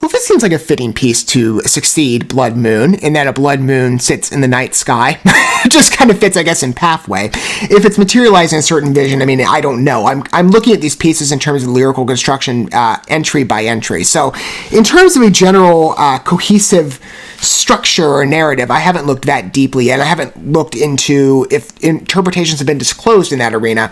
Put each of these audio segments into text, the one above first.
Well, this seems like a fitting piece to succeed Blood Moon, in that a blood moon sits in the night sky. It just kind of fits, I guess, in pathway. If it's materializing a certain vision, I mean, I don't know. I'm looking at these pieces in terms of lyrical construction, entry by entry. So in terms of a general cohesive structure or narrative, I haven't looked that deeply, and I haven't looked into if interpretations have been disclosed in that arena.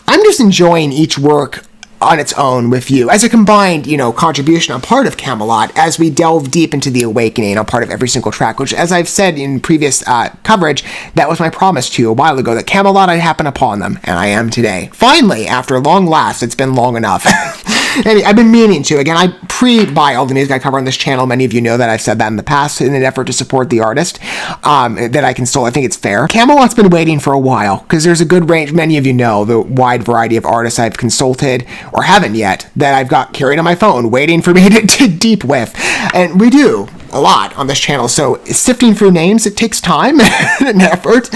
I'm just enjoying each work on its own with you as a combined, contribution on part of Kamelot as we delve deep into the awakening on part of every single track, which, as I've said in previous coverage, that was my promise to you a while ago, that Kamelot, I'd happen upon them, and I am today. Finally, after long last, it's been long enough. Anyway, I've been meaning to. Again, I pre-buy all the music I cover on this channel. Many of you know that I've said that in the past in an effort to support the artist that I consult. I think it's fair. Kamelot's been waiting for a while because there's a good range. Many of you know the wide variety of artists I've consulted or haven't yet that I've got carried on my phone waiting for me to dig deep with. And we do a lot on this channel, so sifting through names, it takes time and an effort,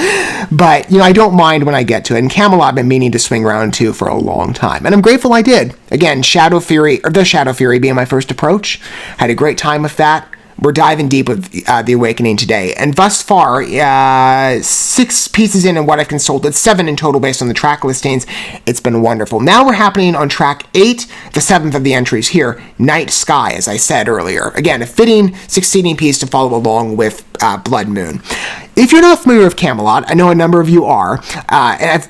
but I don't mind when I get to it. And Kamelot I've been meaning to swing around to for a long time, and I'm grateful I did. Again, the Shadow Fury being my first approach, had a great time with that. We're diving deep with The Awakening today, and thus far, 6 pieces in what I've consulted, 7 in total based on the track listings. It's been wonderful. Now we're happening on track 8, the 7th of the entries here, Night Sky, as I said earlier. Again, a fitting succeeding piece to follow along with Blood Moon. If you're not familiar with Kamelot, I know a number of you are, and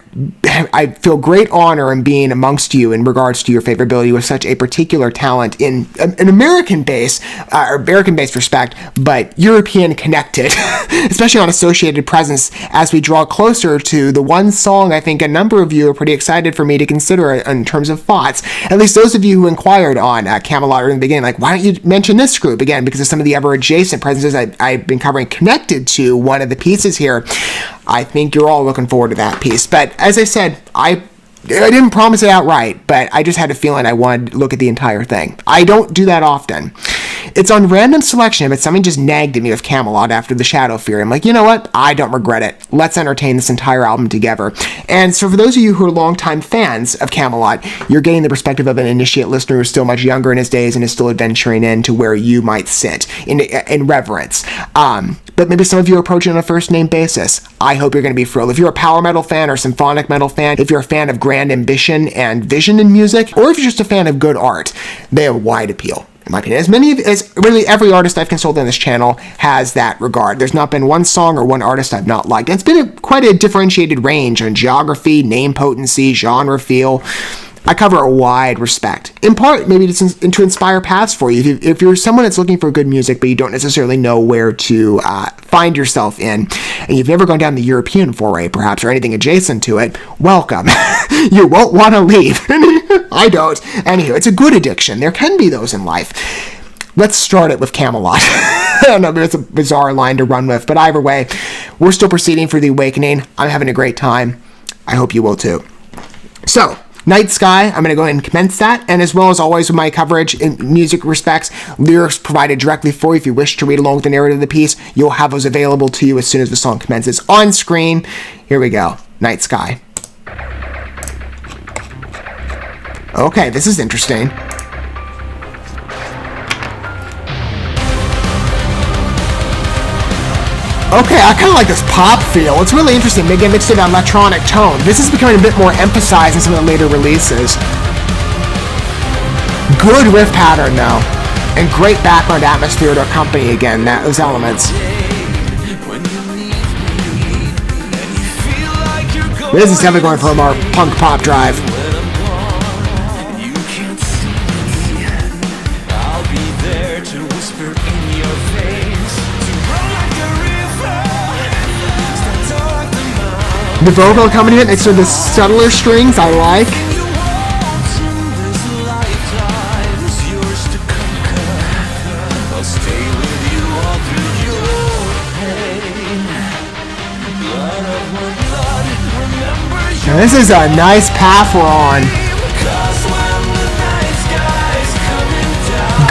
I feel great honor in being amongst you in regards to your favorability with such a particular talent in an American-based respect, but European connected, especially on Associated Presence, as we draw closer to the one song I think a number of you are pretty excited for me to consider in terms of thoughts. At least those of you who inquired on Kamelot in the beginning, like, why don't you mention this group? Again, because of some of the ever-adjacent presences I've been covering connected to one of the pieces here. I think you're all looking forward to that piece. But as I said, I didn't promise it outright, but I just had a feeling I wanted to look at the entire thing. I don't do that often. It's on random selection, but something just nagged at me with Kamelot after the Shadow Fury. I'm like, you know what? I don't regret it. Let's entertain this entire album together. And so for those of you who are longtime fans of Kamelot, you're getting the perspective of an initiate listener who's still much younger in his days and is still adventuring into where you might sit in reverence. But maybe some of you are approaching on a first-name basis. I hope you're going to be thrilled. If you're a power metal fan or symphonic metal fan, if you're a fan of grand ambition and vision in music, or if you're just a fan of good art, they have wide appeal. In my opinion, as really every artist I've consulted on this channel has that regard. There's not been one song or one artist I've not liked. And it's been quite a differentiated range on geography, name potency, genre feel. I cover a wide respect. In part, maybe to inspire paths for you. If you're someone that's looking for good music, but you don't necessarily know where to find yourself in, and you've never gone down the European foray, perhaps, or anything adjacent to it, welcome. You won't want to leave. I don't. Anywho, it's a good addiction. There can be those in life. Let's start it with Kamelot. I don't know, it's a bizarre line to run with, but either way, we're still proceeding for The Awakening. I'm having a great time. I hope you will too. So, Night Sky, I'm going to go ahead and commence that, and as well as always with my coverage in music respects, lyrics provided directly for you. If you wish to read along with the narrative of the piece, you'll have those available to you as soon as the song commences on screen. Here we go. Night Sky. Okay, this is interesting. Okay, I kind of like this pop feel. It's really interesting. They get mixed in that electronic tone. This is becoming a bit more emphasized in some of the later releases. Good riff pattern, though. And great background atmosphere to accompany, again, those elements. This is definitely going for a more punk pop drive. The vocal accompaniment, it's sort of the subtler strings I like. Now this is a nice path we're on.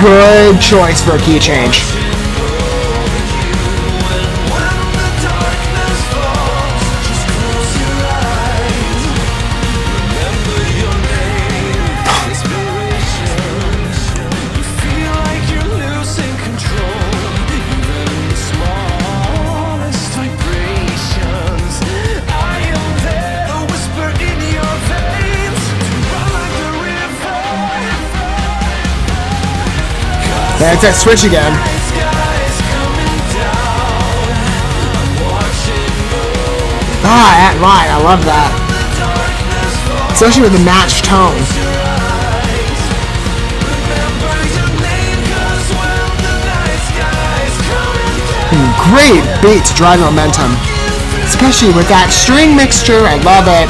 Good choice for a key change. Yeah, it's that switch again. Ah, at line, I love that. Especially with the matched tone. Great beat to drive momentum. Especially with that string mixture, I love it.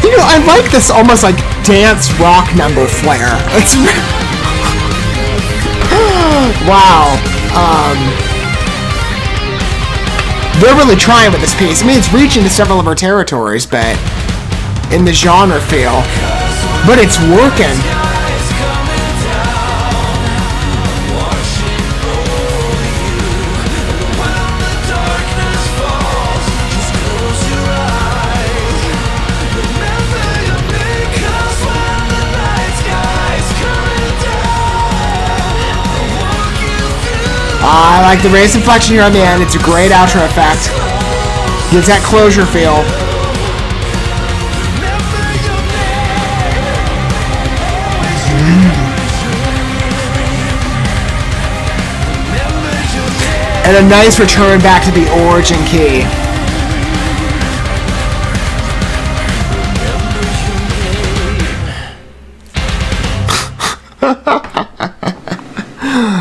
You know, I like this almost like dance rock number flair. It's wow. They're really trying with this piece. I mean, it's reaching to several of our territories, but in the genre feel. But it's working. I like the raised inflection here on the end. It's a great outro effect. Gives that closure feel. And a nice return back to the origin key.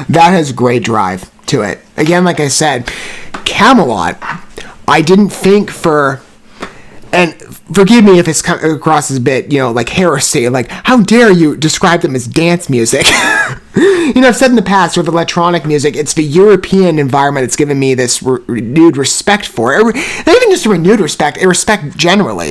That has great drive to it. Again, like I said, Kamelot, I didn't think for, and forgive me if it's come across as a bit, you know, like heresy, like, how dare you describe them as dance music? You know, I've said in the past with electronic music, it's the European environment that's given me this renewed respect for it. Not even just a renewed respect, a respect generally.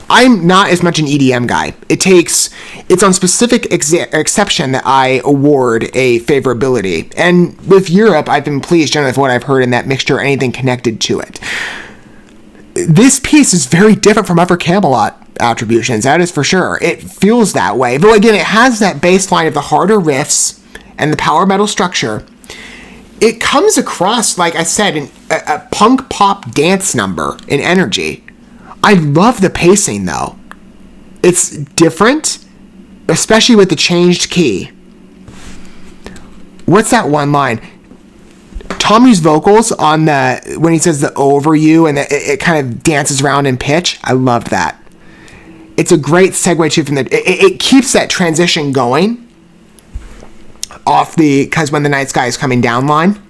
I'm not as much an EDM guy. It's on specific exception that I award a favorability. And with Europe, I've been pleased generally with what I've heard in that mixture or anything connected to it. This piece is very different from other Kamelot attributions, that is for sure. It feels that way. But again, it has that bass line of the harder riffs and the power metal structure. It comes across, like I said, in a punk pop dance number in energy. I love the pacing, though. It's different, especially with the changed key. What's that one line? Tommy's vocals on the, when he says the over you and it kind of dances around in pitch. I loved that. It's a great segue too from the, it keeps that transition going off the, because when the night sky is coming down line.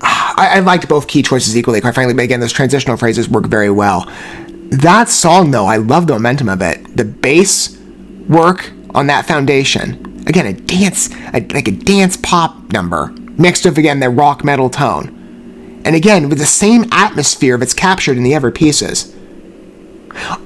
I liked both key choices equally, quite frankly, but again, those transitional phrases work very well. That song, though, I love the momentum of it. The bass work on that foundation. Again, like a dance pop number, mixed with, again, the rock metal tone. And again, with the same atmosphere that's captured in the other pieces.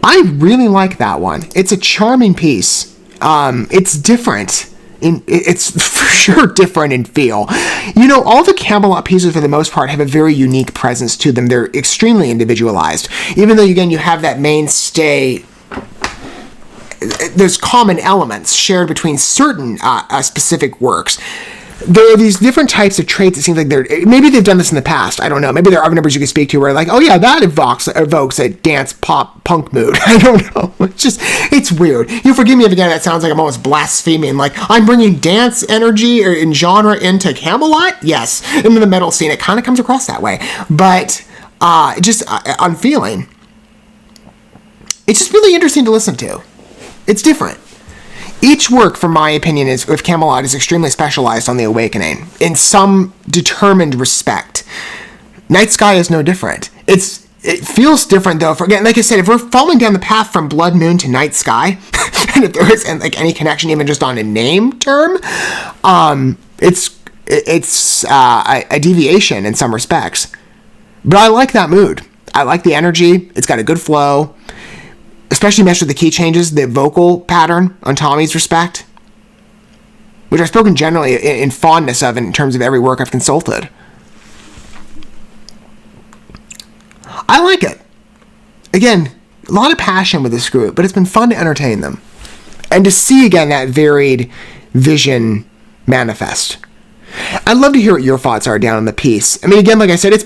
I really like that one. It's a charming piece. It's different. It's for sure different in feel. You know, all the Kamelot pieces, for the most part, have a very unique presence to them. They're extremely individualized. Even though, again, you have that mainstay, there's common elements shared between certain specific works. There are these different types of traits. It seems like maybe they've done this in the past. I don't know. Maybe there are other numbers you can speak to where like, oh yeah, that evokes a dance pop punk mood. I don't know. It's weird. You forgive me if again that sounds like I'm almost blaspheming. Like I'm bringing dance energy or in genre into Kamelot. Yes, into the metal scene. It kind of comes across that way. But on feeling, it's just really interesting to listen to. It's different. Each work, from my opinion, with Kamelot is extremely specialized on the awakening in some determined respect. NIGHTSKY is no different. It feels different though. Again, like I said, if we're following down the path from Blood Moon to NIGHTSKY, and if there isn't like any connection even just on a name term, it's a deviation in some respects. But I like that mood. I like the energy. It's got a good flow. Especially meshed with the key changes, the vocal pattern on Tommy's respect, which I've spoken generally in fondness of in terms of every work I've consulted. I like it. Again, a lot of passion with this group, but it's been fun to entertain them. and to see again that varied vision manifest. I'd love to hear what your thoughts are down in the piece. I mean, again, like I said, it's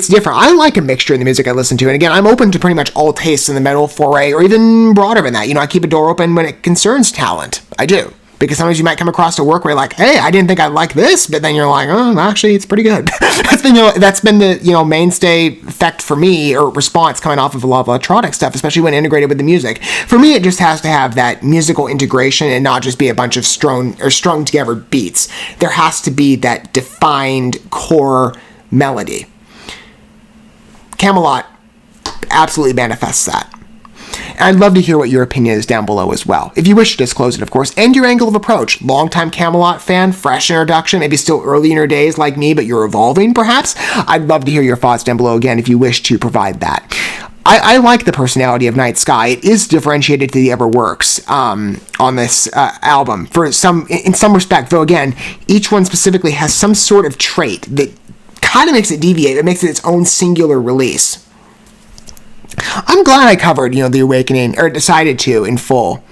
different. I like a mixture in the music I listen to. And again, I'm open to pretty much all tastes in the metal foray, or even broader than that. I keep a door open when it concerns talent. I do. Because sometimes you might come across a work where you're like, hey, I didn't think I'd like this, but then you're like, oh, actually, it's pretty good. That's been the mainstay effect for me, or response coming off of a lot of electronic stuff, especially when integrated with the music. For me, it just has to have that musical integration and not just be a bunch of strung together beats. There has to be that defined core melody. KAMELOT absolutely manifests that. And I'd love to hear what your opinion is down below as well. If you wish to disclose it, of course, and your angle of approach. Longtime KAMELOT fan, fresh introduction, maybe still early in your days like me, but you're evolving perhaps. I'd love to hear your thoughts down below again if you wish to provide that. I like the personality of NIGHTSKY. It is differentiated to the other works on this album in some respect, though again, each one specifically has some sort of trait that kind of makes it deviate. It makes it its own singular release. I'm glad I covered, The Awakening, or decided to, in full.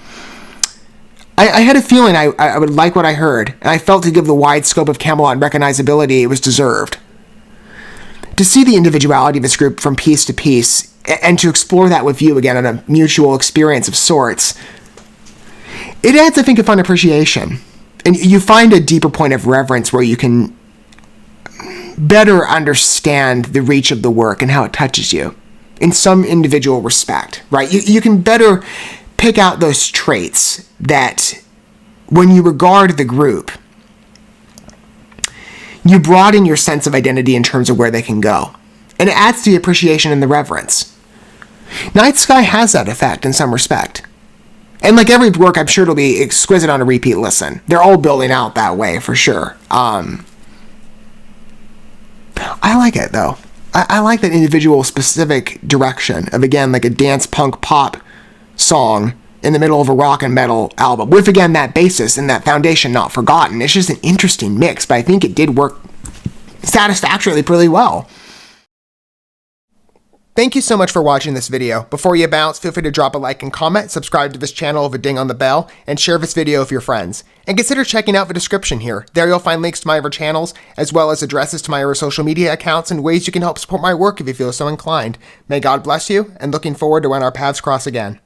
I had a feeling I would like what I heard, and I felt to give the wide scope of KAMELOT and recognizability it was deserved. To see the individuality of this group from piece to piece, and to explore that with you again on a mutual experience of sorts, it adds, I think, a fun appreciation. And you find a deeper point of reverence where you can better understand the reach of the work and how it touches you. In some individual respect, right? You can better pick out those traits that, when you regard the group, you broaden your sense of identity in terms of where they can go. And it adds to the appreciation and the reverence. NIGHTSKY has that effect in some respect. And like every work, I'm sure it'll be exquisite on a repeat listen. They're all building out that way, for sure. I like it, though. I like that individual specific direction of, again, like a dance punk pop song in the middle of a rock and metal album, with, again, that basis and that foundation not forgotten. It's just an interesting mix, but I think it did work satisfactorily pretty well. Thank you so much for watching this video. Before you bounce, feel free to drop a like and comment, subscribe to this channel with a ding on the bell, and share this video with your friends. And consider checking out the description here. There you'll find links to my other channels, as well as addresses to my other social media accounts and ways you can help support my work if you feel so inclined. May God bless you, and looking forward to when our paths cross again.